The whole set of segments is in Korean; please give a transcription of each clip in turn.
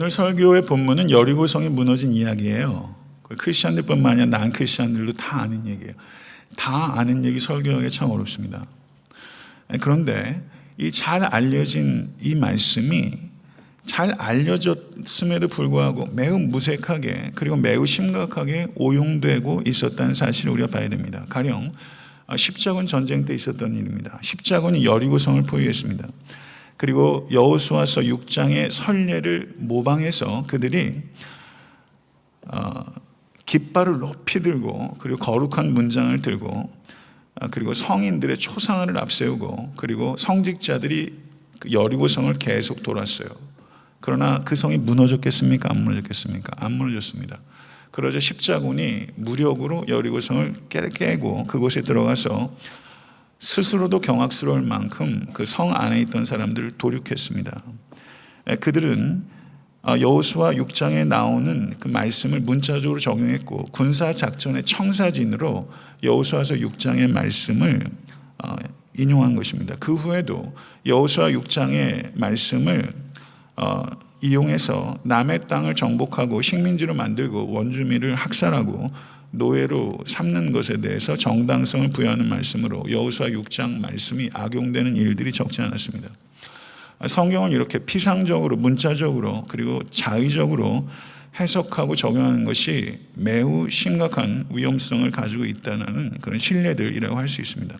오늘 설교의 본문은 여리고성이 무너진 이야기예요. 크리스천들뿐만 아니라 난 크리스천들도 다 아는 얘기예요. 다 아는 얘기 설교하기 참 어렵습니다. 그런데 이 잘 알려진 이 말씀이 잘 알려졌음에도 불구하고 매우 무색하게 그리고 매우 심각하게 오용되고 있었다는 사실을 우리가 봐야 됩니다. 가령 십자군 전쟁 때 있었던 일입니다. 십자군이 여리고성을 포위했습니다. 그리고 여호수아서 6장의 선례를 모방해서 그들이 깃발을 높이 들고 그리고 거룩한 문장을 들고 그리고 성인들의 초상화를 앞세우고 그리고 성직자들이 여리고성을 계속 돌았어요. 그러나 그 성이 무너졌겠습니까? 안 무너졌겠습니까? 안 무너졌습니다. 그러자 십자군이 무력으로 여리고성을 깨고 그곳에 들어가서 스스로도 경악스러울 만큼 그 성 안에 있던 사람들을 도륙했습니다. 그들은 여호수아 6장에 나오는 그 말씀을 문자적으로 적용했고 군사작전의 청사진으로 여호수아서 6장의 말씀을 인용한 것입니다. 그 후에도 여호수아 6장의 말씀을 이용해서 남의 땅을 정복하고 식민지로 만들고 원주민을 학살하고 노예로 삼는 것에 대해서 정당성을 부여하는 말씀으로 여호수아 6장 말씀이 악용되는 일들이 적지 않았습니다. 성경을 이렇게 피상적으로 문자적으로 그리고 자의적으로 해석하고 적용하는 것이 매우 심각한 위험성을 가지고 있다는 그런 신뢰들이라고 할 수 있습니다.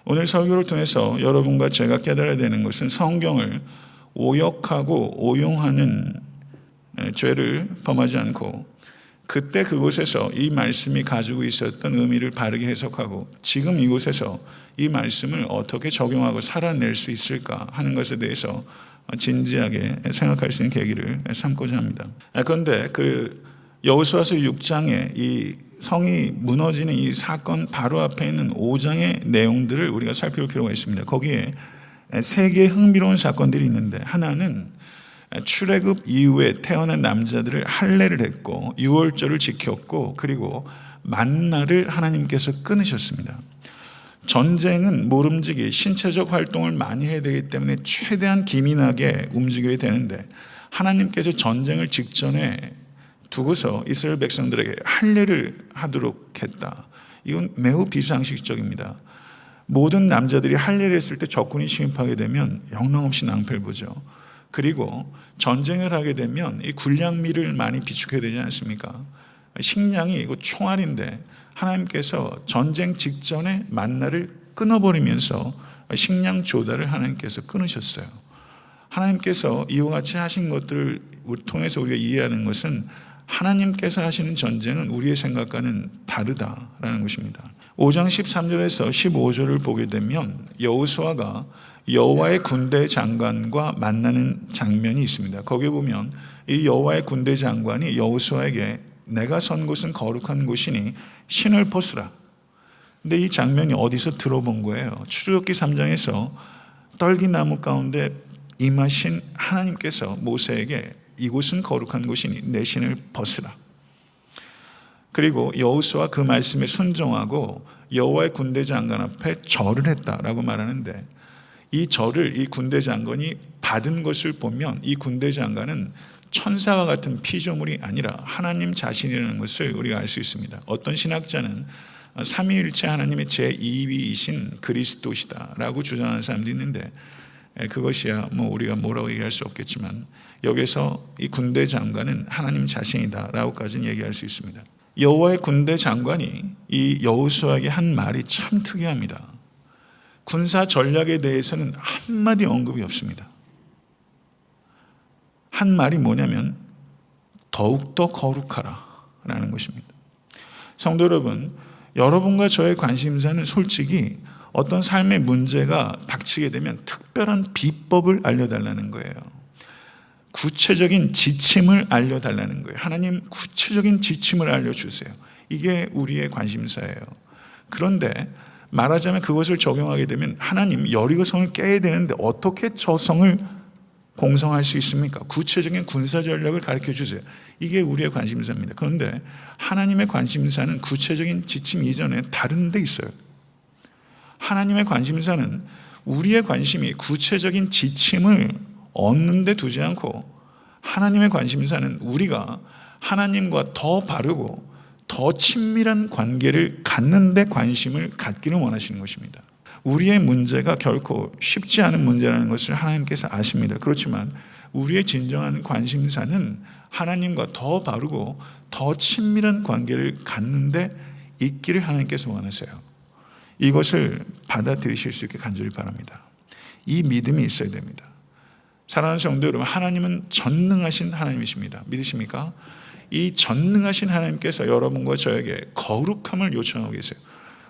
오늘 설교를 통해서 여러분과 제가 깨달아야 되는 것은 성경을 오역하고 오용하는 죄를 범하지 않고 그때 그곳에서 이 말씀이 가지고 있었던 의미를 바르게 해석하고 지금 이곳에서 이 말씀을 어떻게 적용하고 살아낼 수 있을까 하는 것에 대해서 진지하게 생각할 수 있는 계기를 삼고자 합니다. 그런데 그 여호수아서 6장의 이 성이 무너지는 이 사건 바로 앞에 있는 5장의 내용들을 우리가 살펴볼 필요가 있습니다. 거기에 세 개의 흥미로운 사건들이 있는데 하나는 출애굽 이후에 태어난 남자들을 할례를 했고 유월절을 지켰고 그리고 만나를 하나님께서 끊으셨습니다. 전쟁은 모름지기 신체적 활동을 많이 해야 되기 때문에 최대한 기민하게 움직여야 되는데 하나님께서 전쟁을 직전에 두고서 이스라엘 백성들에게 할례를 하도록 했다. 이건 매우 비상식적입니다. 모든 남자들이 할례를 했을 때 적군이 침입하게 되면 영락없이 낭패를 보죠. 그리고 전쟁을 하게 되면 이 군량미를 많이 비축해야 되지 않습니까? 식량이 곧 총알인데 하나님께서 전쟁 직전에 만나를 끊어버리면서 식량 조달을 하나님께서 끊으셨어요. 하나님께서 이와 같이 하신 것들을 통해서 우리가 이해하는 것은 하나님께서 하시는 전쟁은 우리의 생각과는 다르다라는 것입니다. 5장 13절에서 15절을 보게 되면 여호수아가 여호와의 군대 장관과 만나는 장면이 있습니다. 거기에 보면 이 여호와의 군대 장관이 여호수아에게 내가 선 곳은 거룩한 곳이니 신을 벗으라. 근데 이 장면이 어디서 들어본 거예요? 출애굽기 3장에서 떨기나무 가운데 임하신 하나님께서 모세에게 이곳은 거룩한 곳이니 내 신을 벗으라. 그리고 여호수아 그 말씀에 순종하고 여호와의 군대 장관 앞에 절을 했다라고 말하는데 이 절을 이 군대 장관이 받은 것을 보면 이 군대 장관은 천사와 같은 피조물이 아니라 하나님 자신이라는 것을 우리가 알 수 있습니다. 어떤 신학자는 삼위일체 하나님의 제2위이신 그리스도시다라고 주장하는 사람도 있는데 그것이야 뭐 우리가 뭐라고 얘기할 수 없겠지만 여기서 이 군대 장관은 하나님 자신이다라고까지는 얘기할 수 있습니다. 여호와의 군대 장관이 이 여호수아에게 한 말이 참 특이합니다. 군사 전략에 대해서는 한마디 언급이 없습니다. 한 말이 뭐냐면 더욱더 거룩하라 라는 것입니다. 성도 여러분, 여러분과 저의 관심사는 솔직히 어떤 삶의 문제가 닥치게 되면 특별한 비법을 알려달라는 거예요. 구체적인 지침을 알려달라는 거예요. 하나님 구체적인 지침을 알려주세요. 이게 우리의 관심사예요. 그런데 말하자면 그것을 적용하게 되면 하나님 여리고성을 깨야 되는데 어떻게 저 성을 공성할 수 있습니까? 구체적인 군사 전략을 가르쳐 주세요. 이게 우리의 관심사입니다. 그런데 하나님의 관심사는 구체적인 지침 이전에 다른 데 있어요. 하나님의 관심사는 우리의 관심이 구체적인 지침을 얻는 데 두지 않고 하나님의 관심사는 우리가 하나님과 더 바르고 더 친밀한 관계를 갖는 데 관심을 갖기를 원하시는 것입니다. 우리의 문제가 결코 쉽지 않은 문제라는 것을 하나님께서 아십니다. 그렇지만 우리의 진정한 관심사는 하나님과 더 바르고 더 친밀한 관계를 갖는 데 있기를 하나님께서 원하세요. 이것을 받아들이실 수 있게 간절히 바랍니다. 이 믿음이 있어야 됩니다. 사랑하는 성도 여러분, 하나님은 전능하신 하나님이십니다. 믿으십니까? 이 전능하신 하나님께서 여러분과 저에게 거룩함을 요청하고 계세요.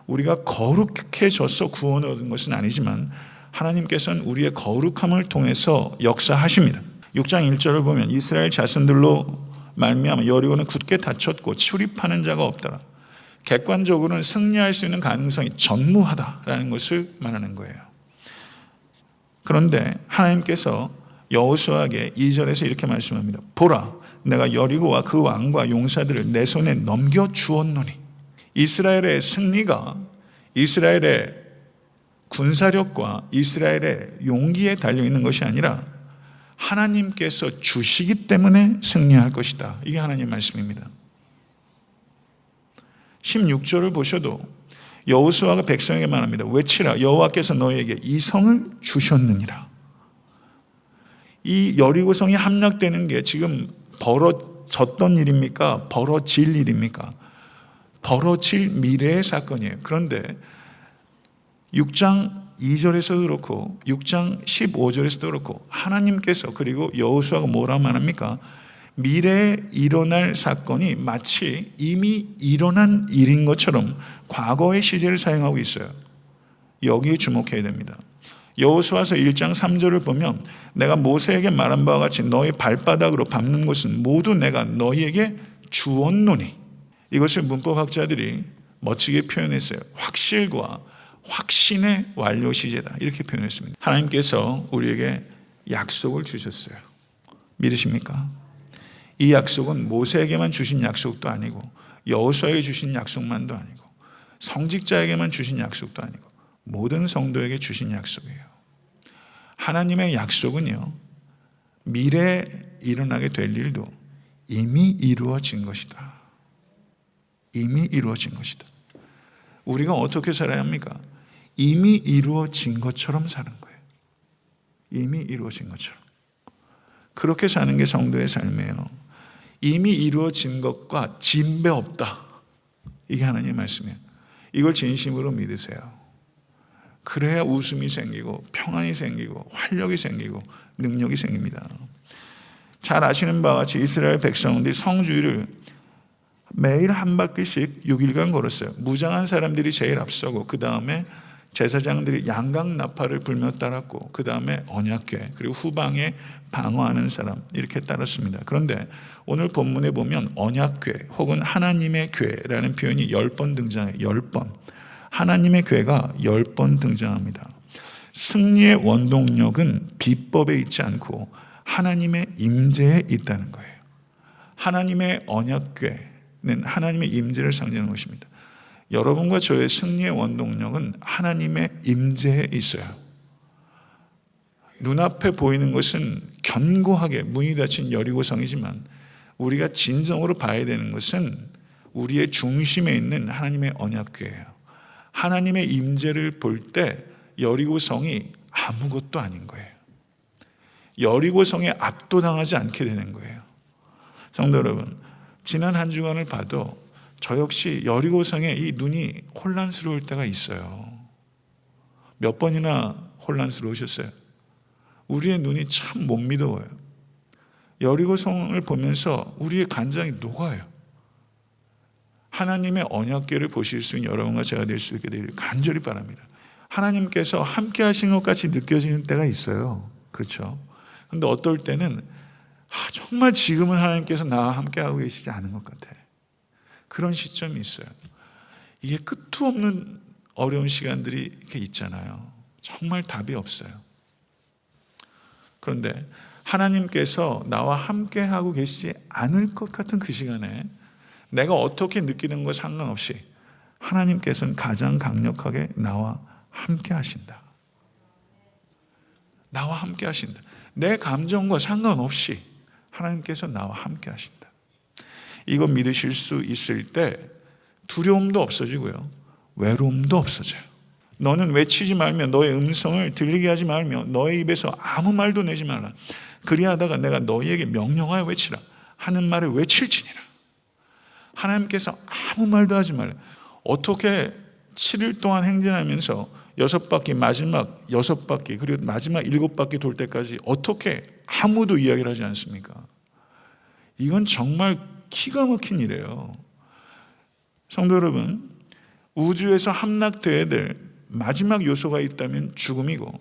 우리가 거룩해져서 구원을 얻은 것은 아니지만 하나님께서는 우리의 거룩함을 통해서 역사하십니다. 6장 1절을 보면 이스라엘 자손들로 말미암아 여리고는 굳게 닫혔고 출입하는 자가 없더라. 객관적으로는 승리할 수 있는 가능성이 전무하다라는 것을 말하는 거예요. 그런데 하나님께서 여호수아에게 2절에서 이렇게 말씀합니다. 보라, 내가 여리고와 그 왕과 용사들을 내 손에 넘겨주었노니. 이스라엘의 승리가 이스라엘의 군사력과 이스라엘의 용기에 달려있는 것이 아니라 하나님께서 주시기 때문에 승리할 것이다. 이게 하나님의 말씀입니다. 16절을 보셔도 여호수아가 백성에게 말합니다. 외치라, 여호와께서 너희에게 이 성을 주셨느니라. 이 여리고성이 함락되는 게 지금 벌어졌던 일입니까? 벌어질 일입니까? 벌어질 미래의 사건이에요. 그런데 6장 2절에서도 그렇고 6장 15절에서도 그렇고 하나님께서 그리고 여호수아가 뭐라 말합니까? 미래에 일어날 사건이 마치 이미 일어난 일인 것처럼 과거의 시제를 사용하고 있어요. 여기에 주목해야 됩니다. 여호수아서 1장 3절을 보면 내가 모세에게 말한 바와 같이 너희 발바닥으로 밟는 것은 모두 내가 너희에게 주었노니. 이것을 문법학자들이 멋지게 표현했어요. 확실과 확신의 완료 시제다. 이렇게 표현했습니다. 하나님께서 우리에게 약속을 주셨어요. 믿으십니까? 이 약속은 모세에게만 주신 약속도 아니고 여호수아에게 주신 약속만도 아니고 성직자에게만 주신 약속도 아니고 모든 성도에게 주신 약속이에요. 하나님의 약속은요, 미래에 일어나게 될 일도 이미 이루어진 것이다. 이미 이루어진 것이다. 우리가 어떻게 살아야 합니까? 이미 이루어진 것처럼 사는 거예요. 이미 이루어진 것처럼. 그렇게 사는 게 성도의 삶이에요. 이미 이루어진 것과 진배 없다. 이게 하나님의 말씀이에요. 이걸 진심으로 믿으세요. 그래야 웃음이 생기고 평안이 생기고 활력이 생기고 능력이 생깁니다. 잘 아시는 바와 같이 이스라엘 백성들이 성주일을 매일 한 바퀴씩 6일간 걸었어요. 무장한 사람들이 제일 앞서고 그 다음에 제사장들이 양각 나팔을 불며 따랐고 그 다음에 언약궤 그리고 후방에 방어하는 사람 이렇게 따랐습니다. 그런데 오늘 본문에 보면 언약궤 혹은 하나님의 궤라는 표현이 10번 등장해요. 10번. 하나님의 궤가 10번 등장합니다. 승리의 원동력은 비법에 있지 않고 하나님의 임재에 있다는 거예요. 하나님의 언약궤는 하나님의 임재를 상징하는 것입니다. 여러분과 저의 승리의 원동력은 하나님의 임재에 있어요. 눈앞에 보이는 것은 견고하게 문이 닫힌 여리고성이지만 우리가 진정으로 봐야 되는 것은 우리의 중심에 있는 하나님의 언약궤예요. 하나님의 임재를 볼 때 여리고성이 아무것도 아닌 거예요. 여리고성에 압도당하지 않게 되는 거예요. 성도 여러분, 지난 한 주간을 봐도 저 역시 여리고성에 이 눈이 혼란스러울 때가 있어요. 몇 번이나 혼란스러우셨어요? 우리의 눈이 참 못 믿어요. 여리고성을 보면서 우리의 간장이 녹아요. 하나님의 언약궤를 보실 수 있는 여러분과 제가 될 수 있게 되기를 간절히 바랍니다. 하나님께서 함께 하신 것 같이 느껴지는 때가 있어요. 그렇죠? 그런데 어떨 때는 정말 지금은 하나님께서 나와 함께 하고 계시지 않은 것 같아. 그런 시점이 있어요. 이게 끝도 없는 어려운 시간들이 이렇게 있잖아요. 정말 답이 없어요. 그런데 하나님께서 나와 함께 하고 계시지 않을 것 같은 그 시간에 내가 어떻게 느끼는 것 상관없이 하나님께서는 가장 강력하게 나와 함께 하신다. 나와 함께 하신다. 내 감정과 상관없이 하나님께서 나와 함께 하신다. 이거 믿으실 수 있을 때 두려움도 없어지고요, 외로움도 없어져요. 너는 외치지 말며 너의 음성을 들리게 하지 말며 너의 입에서 아무 말도 내지 말라. 그리하다가 내가 너희에게 명령하여 외치라 하는 말을 외칠지니라. 하나님께서 아무 말도 하지 말라. 어떻게 7일 동안 행진하면서 6바퀴, 마지막 6바퀴, 그리고 마지막 7바퀴 돌 때까지 어떻게 아무도 이야기를 하지 않습니까? 이건 정말 기가 막힌 일이에요. 성도 여러분, 우주에서 함락되어야 될 마지막 요소가 있다면 죽음이고,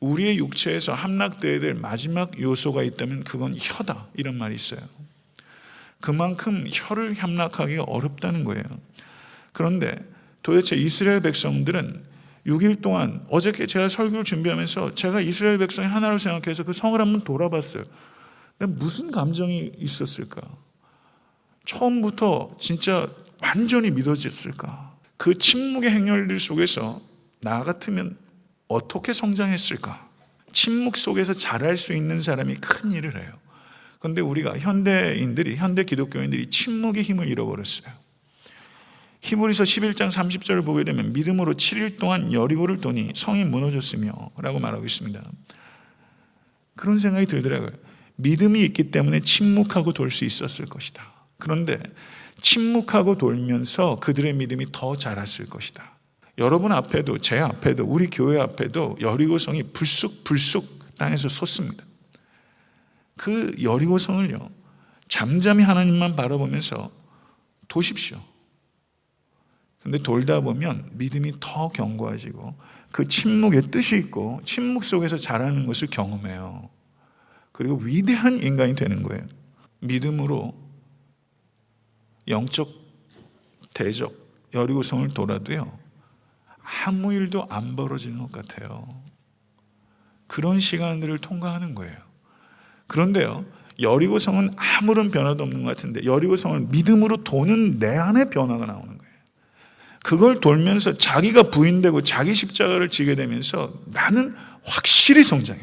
우리의 육체에서 함락되어야 될 마지막 요소가 있다면 그건 혀다, 이런 말이 있어요. 그만큼 혀를 함락하기가 어렵다는 거예요. 그런데 도대체 이스라엘 백성들은 6일 동안, 어저께 제가 설교를 준비하면서 제가 이스라엘 백성이 하나로 생각해서 그 성을 한번 돌아봤어요. 무슨 감정이 있었을까? 처음부터 진짜 완전히 믿어졌을까? 그 침묵의 행렬들 속에서 나 같으면 어떻게 성장했을까? 침묵 속에서 자랄 수 있는 사람이 큰 일을 해요. 그런데 우리가 현대 기독교인들이 침묵의 힘을 잃어버렸어요. 히브리서 11장 30절을 보게 되면 믿음으로 7일 동안 여리고를 도니 성이 무너졌으며 라고 말하고 있습니다. 그런 생각이 들더라고요. 믿음이 있기 때문에 침묵하고 돌 수 있었을 것이다. 그런데 침묵하고 돌면서 그들의 믿음이 더 자랐을 것이다. 여러분 앞에도, 제 앞에도, 우리 교회 앞에도 여리고성이 불쑥 땅에서 솟습니다. 그 여리고성을요, 잠잠히 하나님만 바라보면서 도십시오. 근데 돌다 보면 믿음이 더 견고해지고 그 침묵에 뜻이 있고 침묵 속에서 자라는 것을 경험해요. 그리고 위대한 인간이 되는 거예요. 믿음으로 영적 대적 여리고성을 돌아도요, 아무 일도 안 벌어지는 것 같아요. 그런 시간들을 통과하는 거예요. 그런데요, 여리고성은 아무런 변화도 없는 것 같은데 여리고성을 믿음으로 도는 내 안에 변화가 나오는 거예요. 그걸 돌면서 자기가 부인되고 자기 십자가를 지게 되면서 나는 확실히 성장해.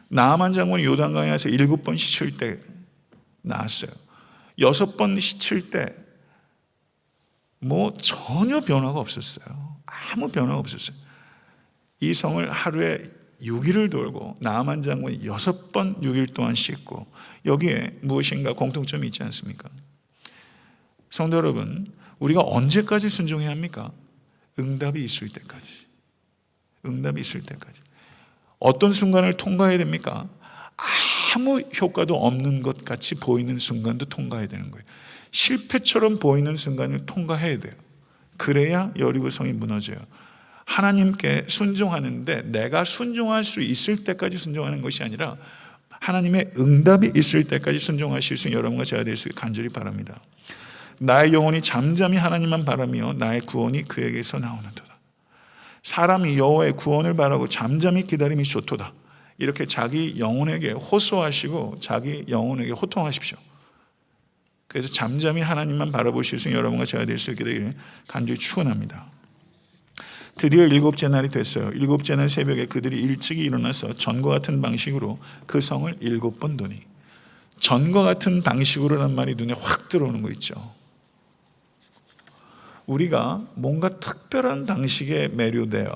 나아만 장군이 요단강에 가서 7번 씻을 때 나았어요. 6번 씻을 때 전혀 변화가 없었어요. 아무 변화가 없었어요. 이 성을 하루에 6일을 돌고 나아만 장군이 6번 6일 동안 씻고, 여기에 무엇인가 공통점이 있지 않습니까? 성도 여러분, 우리가 언제까지 순종해야 합니까? 응답이 있을 때까지. 응답이 있을 때까지. 어떤 순간을 통과해야 됩니까? 아무 효과도 없는 것 같이 보이는 순간도 통과해야 되는 거예요. 실패처럼 보이는 순간을 통과해야 돼요. 그래야 여리고성이 무너져요. 하나님께 순종하는데 내가 순종할 수 있을 때까지 순종하는 것이 아니라 하나님의 응답이 있을 때까지 순종하실 수 있는 여러분과 제가 될 수 있게 간절히 바랍니다. 나의 영혼이 잠잠히 하나님만 바라며 나의 구원이 그에게서 나오는도다. 사람이 여호와의 구원을 바라고 잠잠히 기다림이 좋도다. 이렇게 자기 영혼에게 호소하시고 자기 영혼에게 호통하십시오. 그래서 잠잠히 하나님만 바라보실 수 있는 여러분과 제가 될 수 있게 되기를 간절히 축원합니다. 드디어 7째 날이 됐어요. 7째 날 새벽에 그들이 일찍이 일어나서 전과 같은 방식으로 그 성을 7번 도니, 전과 같은 방식으로란 말이 눈에 확 들어오는 거 있죠. 우리가 뭔가 특별한 방식에 매료돼요.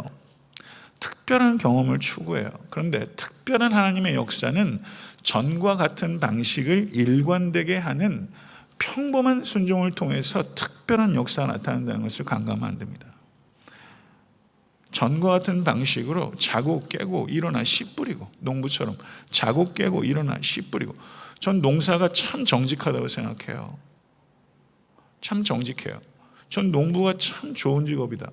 특별한 경험을 추구해요. 그런데 특별한 하나님의 역사는 전과 같은 방식을 일관되게 하는 평범한 순종을 통해서 특별한 역사가 나타난다는 것을 간과하면 안 됩니다. 전과 같은 방식으로 자고 깨고 일어나 씨 뿌리고, 농부처럼 자고 깨고 일어나 씨 뿌리고. 전 농사가 참 정직하다고 생각해요. 참 정직해요. 전 농부가 참 좋은 직업이다,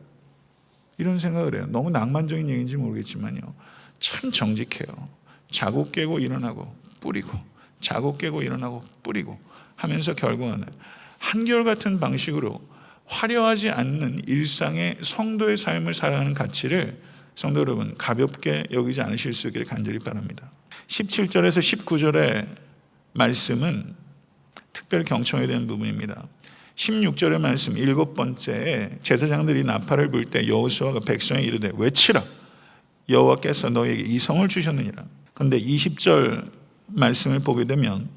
이런 생각을 해요. 너무 낭만적인 얘기인지 모르겠지만요, 참 정직해요. 자고 깨고 일어나고 뿌리고, 자고 깨고 일어나고 뿌리고 하면서 결국은 한결같은 방식으로 화려하지 않는 일상의 성도의 삶을 살아가는 가치를 성도 여러분 가볍게 여기지 않으실 수 있기를 간절히 바랍니다. 17절에서 19절의 말씀은 특별히 경청해야 되는 부분입니다. 16절의 말씀, 7번째에 제사장들이 나팔을 불 때 여호수아가 백성에게 이르되 외치라, 여호와께서 너에게 이 성을 주셨느니라. 그런데 20절 말씀을 보게 되면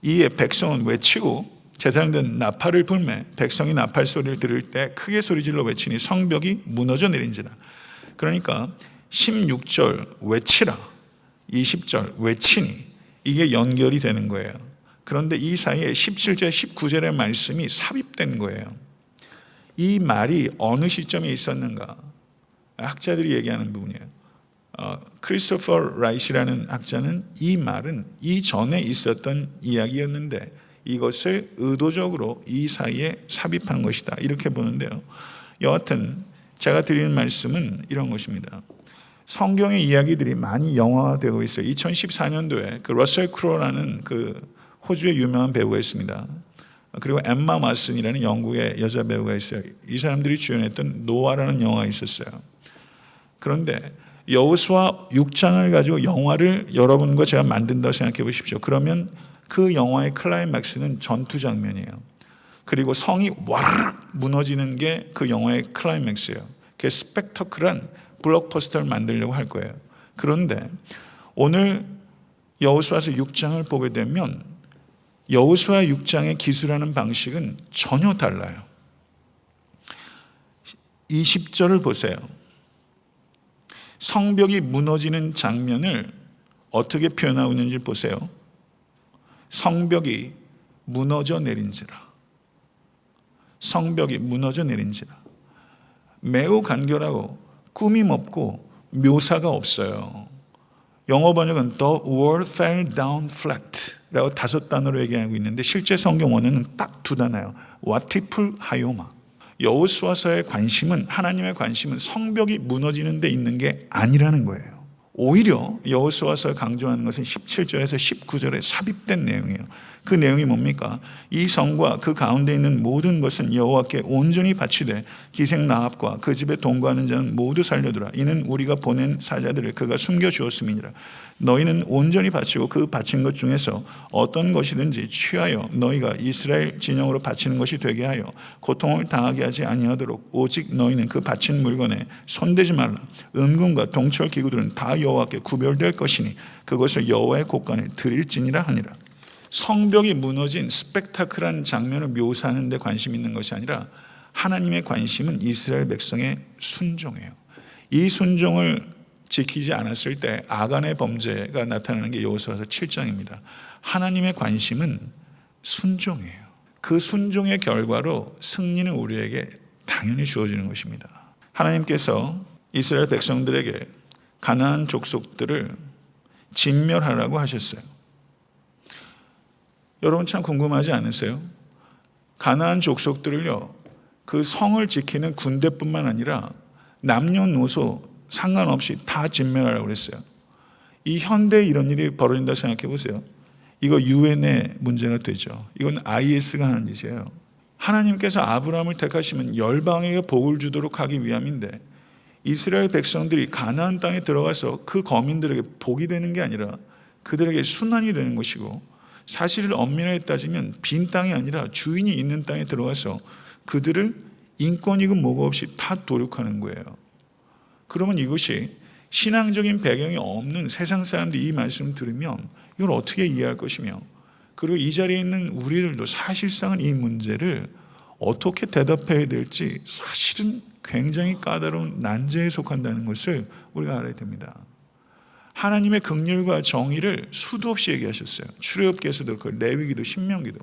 이에 백성은 외치고 제사장들은 나팔을 불매 백성이 나팔 소리를 들을 때 크게 소리질러 외치니 성벽이 무너져 내린지라. 그러니까 16절 외치라, 20절 외치니 이게 연결이 되는 거예요. 그런데 이 사이에 17절, 19절의 말씀이 삽입된 거예요. 이 말이 어느 시점에 있었는가? 학자들이 얘기하는 부분이에요. 크리스토퍼 라이트라는 학자는 이 말은 이전에 있었던 이야기였는데 이것을 의도적으로 이 사이에 삽입한 것이다, 이렇게 보는데요. 여하튼 제가 드리는 말씀은 이런 것입니다. 성경의 이야기들이 많이 영화화되고 있어요. 2014년도에 그 러셀 크로라는 그 호주의 유명한 배우가 있습니다. 그리고 엠마 왓슨이라는 영국의 여자 배우가 있어요. 이 사람들이 주연했던 노아라는 영화가 있었어요. 그런데 여호수아 6장을 가지고 영화를 여러분과 제가 만든다고 생각해 보십시오. 그러면 그 영화의 클라이맥스는 전투 장면이에요. 그리고 성이 와르르 무너지는 게 그 영화의 클라이맥스예요. 그게 스펙터클한 블록버스터를 만들려고 할 거예요. 그런데 오늘 여호수아서 6장을 보게 되면 여호수아 6장의 기술하는 방식은 전혀 달라요. 20절을 보세요. 성벽이 무너지는 장면을 어떻게 표현하고 있는지 보세요. 성벽이 무너져 내린지라. 성벽이 무너져 내린지라. 매우 간결하고 꾸밈 없고 묘사가 없어요. 영어 번역은 The wall fell down flat 라고 5단어로 얘기하고 있는데 실제 성경 원어는 딱 2단어예요. 와티풀 하요마. 여호수아서의 관심은, 하나님의 관심은 성벽이 무너지는 데 있는 게 아니라는 거예요. 오히려 여호수아서 강조하는 것은 17절에서 19절에 삽입된 내용이에요. 그 내용이 뭡니까? 이 성과 그 가운데 있는 모든 것은 여호와께 온전히 바치되 기생 라합과 그 집에 동거하는 자는 모두 살려두라. 이는 우리가 보낸 사자들을 그가 숨겨주었음이니라. 너희는 온전히 바치고 그 바친 것 중에서 어떤 것이든지 취하여 너희가 이스라엘 진영으로 바치는 것이 되게 하여 고통을 당하게 하지 아니하도록 오직 너희는 그 바친 물건에 손대지 말라. 은금과 동철 기구들은 다 여호와께 구별될 것이니 그것을 여호와의 곳간에 드릴지니라 하니라. 성벽이 무너진 스펙타클한 장면을 묘사하는 데 관심 있는 것이 아니라 하나님의 관심은 이스라엘 백성의 순종이에요. 이 순종을 지키지 않았을 때 아간의 범죄가 나타나는 게 여호수아서 7장입니다. 하나님의 관심은 순종이에요. 그 순종의 결과로 승리는 우리에게 당연히 주어지는 것입니다. 하나님께서 이스라엘 백성들에게 가나안 족속들을 진멸하라고 하셨어요. 여러분 참 궁금하지 않으세요? 가나안 족속들을요, 그 성을 지키는 군대뿐만 아니라 남녀노소 상관없이 다 진멸하라고 그랬어요. 이 현대에 이런 일이 벌어진다 생각해 보세요. 이거 유엔의 문제가 되죠. 이건 IS가 하는 짓이에요. 하나님께서 아브라함을 택하시면 열방에게 복을 주도록 하기 위함인데 이스라엘 백성들이 가나안 땅에 들어가서 그 거민들에게 복이 되는 게 아니라 그들에게 순환이 되는 것이고, 사실을 엄밀하게 따지면 빈 땅이 아니라 주인이 있는 땅에 들어가서 그들을 인권이고 뭐가 없이 다 도륙하는 거예요. 그러면 이것이 신앙적인 배경이 없는 세상 사람들이 이 말씀을 들으면 이걸 어떻게 이해할 것이며, 그리고 이 자리에 있는 우리들도 사실상은 이 문제를 어떻게 대답해야 될지 사실은 굉장히 까다로운 난제에 속한다는 것을 우리가 알아야 됩니다. 하나님의 긍휼과 정의를 수도 없이 얘기하셨어요. 출애굽기에서도 그렇고 레위기도 신명기도.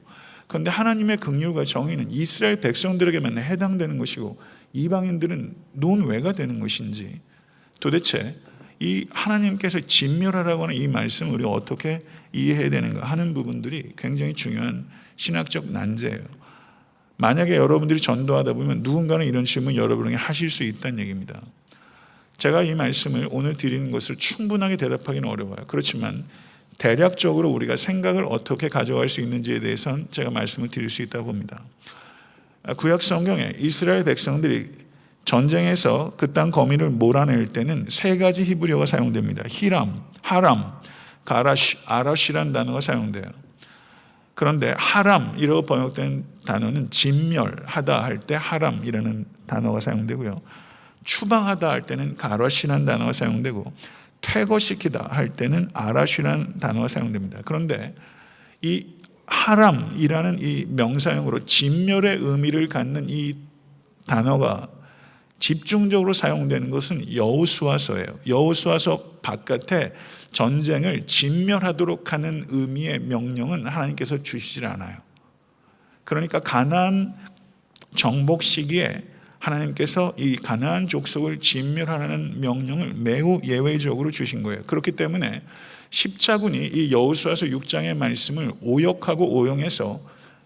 그런데 하나님의 긍휼과 정의는 이스라엘 백성들에게만 해당되는 것이고 이방인들은 논외가 되는 것인지, 도대체 이 하나님께서 진멸하라고 하는 이 말씀을 우리가 어떻게 이해해야 되는가 하는 부분들이 굉장히 중요한 신학적 난제예요. 만약에 여러분들이 전도하다 보면 누군가는 이런 질문 여러분에게 하실 수 있다는 얘기입니다. 제가 이 말씀을 오늘 드리는 것을 충분하게 대답하기는 어려워요. 그렇지만 대략적으로 우리가 생각을 어떻게 가져갈 수 있는지에 대해서는 제가 말씀을 드릴 수 있다고 봅니다. 구약 성경에 이스라엘 백성들이 전쟁에서 그 땅 거민을 몰아낼 때는 3가지 히브리어가 사용됩니다. 히람, 하람, 가라시, 아라시라는 단어가 사용돼요. 그런데 하람이라고 번역된 단어는 진멸하다 할 때 하람이라는 단어가 사용되고요. 추방하다 할 때는 가라시라는 단어가 사용되고, 퇴거시키다 할 때는 아라시라는 단어가 사용됩니다. 그런데 이 하람이라는 이 명사형으로 진멸의 의미를 갖는 이 단어가 집중적으로 사용되는 것은 여호수아서예요. 여호수아서 바깥에 전쟁을 진멸하도록 하는 의미의 명령은 하나님께서 주시질 않아요. 그러니까 가나안 정복 시기에 하나님께서 이 가나안 족속을 진멸하라는 명령을 매우 예외적으로 주신 거예요. 그렇기 때문에 십자군이 이 여호수아서 6장의 말씀을 오역하고 오용해서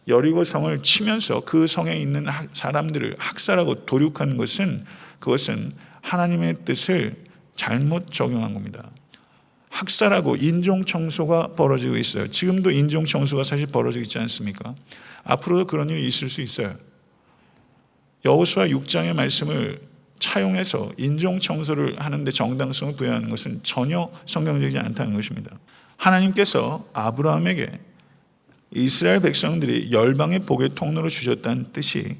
여리고 성을 치면서 그 성에 있는 사람들을 학살하고 도륙한 것은 그것은 하나님의 뜻을 잘못 적용한 겁니다. 학살하고 인종청소가 벌어지고 있어요. 지금도 인종청소가 사실 벌어지고 있지 않습니까? 앞으로도 그런 일이 있을 수 있어요. 여호수아 6장의 말씀을 차용해서 인종청소를 하는데 정당성을 부여하는 것은 전혀 성경적이지 않다는 것입니다. 하나님께서 아브라함에게 이스라엘 백성들이 열방의 복의 통로로 주셨다는 뜻이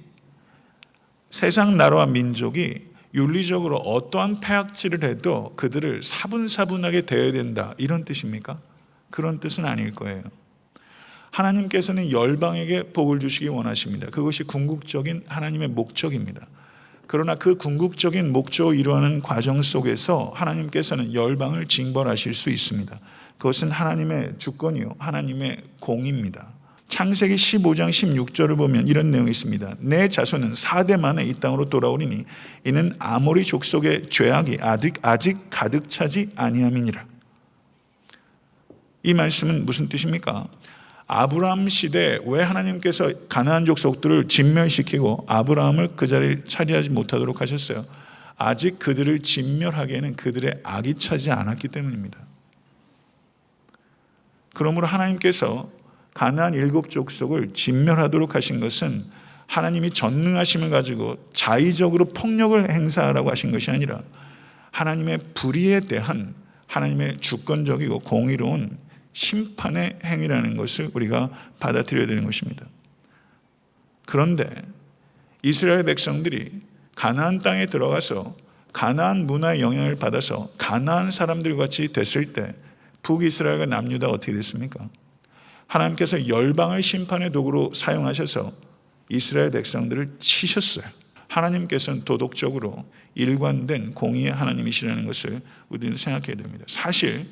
세상 나라와 민족이 윤리적으로 어떠한 폐악질을 해도 그들을 사분사분하게 대해야 된다, 이런 뜻입니까? 그런 뜻은 아닐 거예요. 하나님께서는 열방에게 복을 주시기 원하십니다. 그것이 궁극적인 하나님의 목적입니다. 그러나 그 궁극적인 목적을 이루어가는 과정 속에서 하나님께서는 열방을 징벌하실 수 있습니다. 그것은 하나님의 주권이요 하나님의 공입니다. 창세기 15장 16절을 보면 이런 내용이 있습니다. 내 자손은 4대 만에 이 땅으로 돌아오리니 이는 아모리 족속의 죄악이 아직 가득 차지 아니함이니라. 이 말씀은 무슨 뜻입니까? 아브라함 시대에 왜 하나님께서 가나안 족속들을 진멸시키고 아브라함을 그 자리에 차지하지 못하도록 하셨어요? 아직 그들을 진멸하기에는 그들의 악이 차지 않았기 때문입니다. 그러므로 하나님께서 가나안 7족속을 진멸하도록 하신 것은 하나님이 전능하심을 가지고 자의적으로 폭력을 행사하라고 하신 것이 아니라 하나님의 불의에 대한 하나님의 주권적이고 공의로운 심판의 행위라는 것을 우리가 받아들여야 되는 것입니다. 그런데 이스라엘 백성들이 가나안 땅에 들어가서 가나안 문화의 영향을 받아서 가나안 사람들 같이 됐을 때 북이스라엘과 남유다가 어떻게 됐습니까? 하나님께서 열방을 심판의 도구로 사용하셔서 이스라엘 백성들을 치셨어요. 하나님께서는 도덕적으로 일관된 공의의 하나님이시라는 것을 우리는 생각해야 됩니다. 사실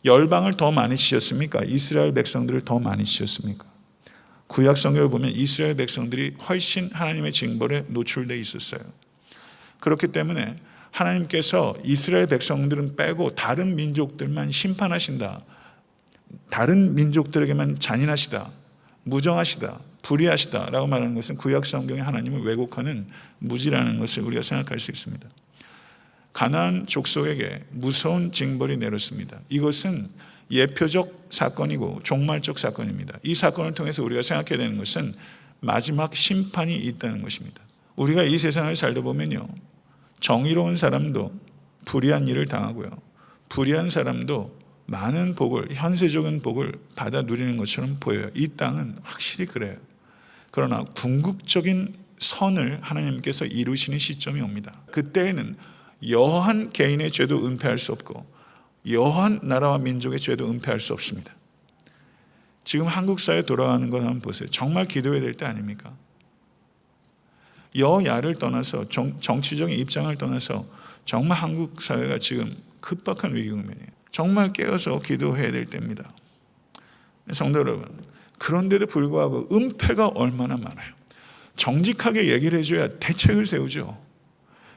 열방을 더 많이 치셨습니까? 이스라엘 백성들을 더 많이 치셨습니까? 구약 성경을 보면 이스라엘 백성들이 훨씬 하나님의 징벌에 노출되어 있었어요. 그렇기 때문에 하나님께서 이스라엘 백성들은 빼고 다른 민족들만 심판하신다, 다른 민족들에게만 잔인하시다, 무정하시다, 불의하시다 라고 말하는 것은 구약 성경의 하나님을 왜곡하는 무지라는 것을 우리가 생각할 수 있습니다. 가나안 족속에게 무서운 징벌이 내렸습니다. 이것은 예표적 사건이고 종말적 사건입니다. 이 사건을 통해서 우리가 생각해야 되는 것은 마지막 심판이 있다는 것입니다. 우리가 이 세상을 살다 보면요, 정의로운 사람도 불의한 일을 당하고요, 불의한 사람도 많은 복을, 현세적인 복을 받아 누리는 것처럼 보여요. 이 땅은 확실히 그래요. 그러나 궁극적인 선을 하나님께서 이루시는 시점이 옵니다. 그때에는 여한 개인의 죄도 은폐할 수 없고 여한 나라와 민족의 죄도 은폐할 수 없습니다. 지금 한국 사회에 돌아가는 걸 한번 보세요. 정말 기도해야 될 때 아닙니까? 여야를 떠나서 정치적인 입장을 떠나서 정말 한국 사회가 지금 급박한 위기 국면이에요. 정말 깨어서 기도해야 될 때입니다. 성도 여러분, 그런데도 불구하고 은폐가 얼마나 많아요. 정직하게 얘기를 해줘야 대책을 세우죠.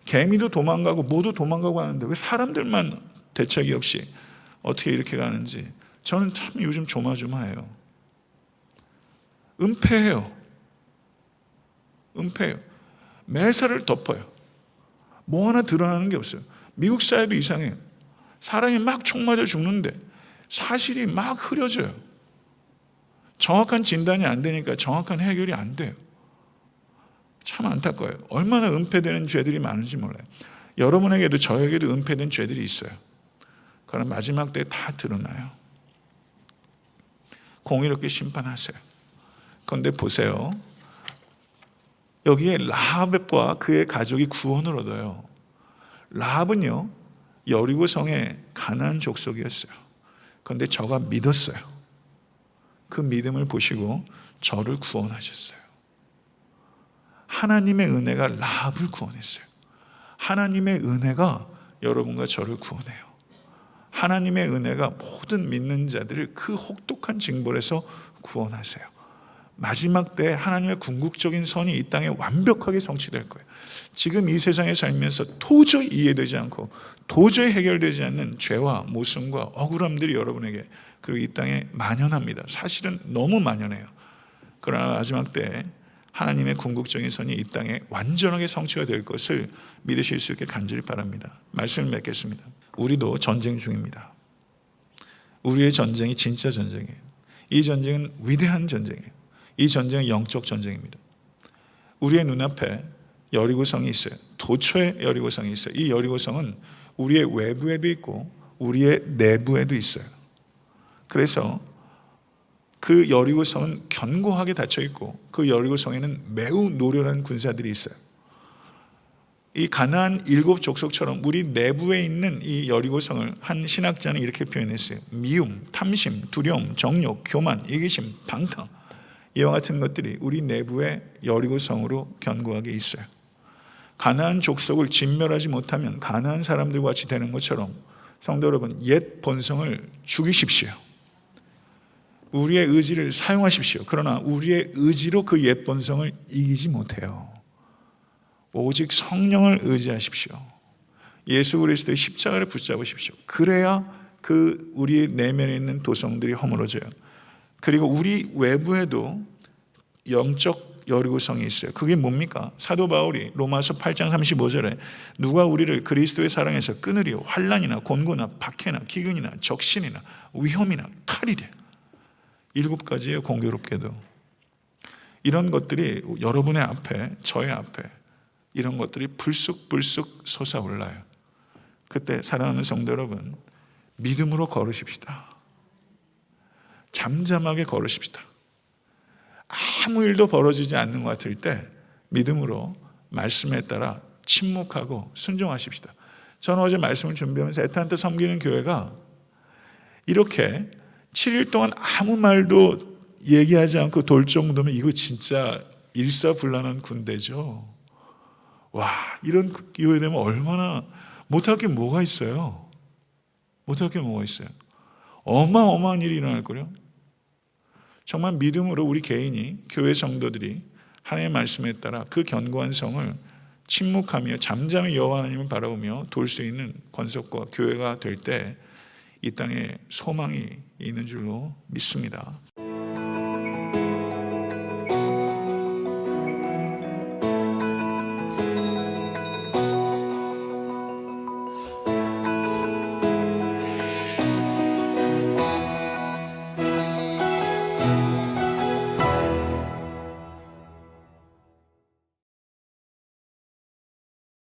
개미도 도망가고 모두 도망가고 하는데 왜 사람들만 대책이 없이 어떻게 이렇게 가는지 저는 참 요즘 조마조마해요. 은폐해요. 매사를 덮어요. 뭐 하나 드러나는 게 없어요. 미국 사회도 이상해요. 사람이 막 총 맞아 죽는데 사실이 막 흐려져요. 정확한 진단이 안 되니까 정확한 해결이 안 돼요. 참 안타까워요. 얼마나 은폐되는 죄들이 많은지 몰라요. 여러분에게도 저에게도 은폐된 죄들이 있어요. 그럼 마지막 때에 다 드러나요. 공의롭게 심판하세요. 그런데 보세요. 여기에 라합과 그의 가족이 구원을 얻어요. 라합은요, 여리고 성에 가나안 족속이었어요. 그런데 저가 믿었어요. 그 믿음을 보시고 저를 구원하셨어요. 하나님의 은혜가 라합을 구원했어요. 하나님의 은혜가 여러분과 저를 구원해요. 하나님의 은혜가 모든 믿는 자들을 그 혹독한 징벌에서 구원하세요. 마지막 때 하나님의 궁극적인 선이 이 땅에 완벽하게 성취될 거예요. 지금 이 세상에 살면서 도저히 이해되지 않고 도저히 해결되지 않는 죄와 모순과 억울함들이 여러분에게 그리고 이 땅에 만연합니다. 사실은 너무 만연해요. 그러나 마지막 때 하나님의 궁극적인 선이 이 땅에 완전하게 성취가 될 것을 믿으실 수 있게 간절히 바랍니다. 말씀을 맺겠습니다. 우리도 전쟁 중입니다. 우리의 전쟁이 진짜 전쟁이에요. 이 전쟁은 위대한 전쟁이에요. 이 전쟁은 영적 전쟁입니다. 우리의 눈앞에 여리고성이 있어요. 도처에 여리고성이 있어요. 이 여리고성은 우리의 외부에도 있고 우리의 내부에도 있어요. 그래서 그 여리고성은 견고하게 닫혀 있고 그 여리고성에는 매우 노련한 군사들이 있어요. 이 가나안 7족속처럼 우리 내부에 있는 이 여리고성을 한 신학자는 이렇게 표현했어요. 미움, 탐심, 두려움, 정욕, 교만, 이기심, 방탕, 이와 같은 것들이 우리 내부의 여리고성으로 견고하게 있어요. 가나안 족속을 진멸하지 못하면 가나안 사람들과 같이 되는 것처럼 성도 여러분, 옛 본성을 죽이십시오. 우리의 의지를 사용하십시오. 그러나 우리의 의지로 그 옛 본성을 이기지 못해요. 오직 성령을 의지하십시오. 예수 그리스도의 십자가를 붙잡으십시오. 그래야 그 우리 내면에 있는 도성들이 허물어져요. 그리고 우리 외부에도 영적 여리고성이 있어요. 그게 뭡니까? 사도 바울이 로마서 8장 35절에 누가 우리를 그리스도의 사랑에서 끊으리요? 환난이나 곤고나 박해나 기근이나 적신이나 위험이나 칼이래. 7가지의 공교롭게도 이런 것들이 여러분의 앞에, 저의 앞에 이런 것들이 불쑥불쑥 솟아올라요. 그때 사랑하는 성도 여러분, 믿음으로 걸으십시다. 잠잠하게 걸으십시다. 아무 일도 벌어지지 않는 것 같을 때 믿음으로 말씀에 따라 침묵하고 순종하십시다. 저는 어제 말씀을 준비하면서 애타한테 섬기는 교회가 이렇게 7일 동안 아무 말도 얘기하지 않고 돌 정도면 이거 진짜 일사불란한 군대죠. 와, 이런 교회 되면 얼마나 못할 게 뭐가 있어요? 못할 게 뭐가 있어요? 어마어마한 일이 일어날 거요. 정말 믿음으로 우리 개인이, 교회 성도들이 하나님의 말씀에 따라 그 견고한 성을 침묵하며 잠잠히 여호와 하나님을 바라보며 돌 수 있는 권속과 교회가 될 때 이 땅에 소망이 있는 줄로 믿습니다.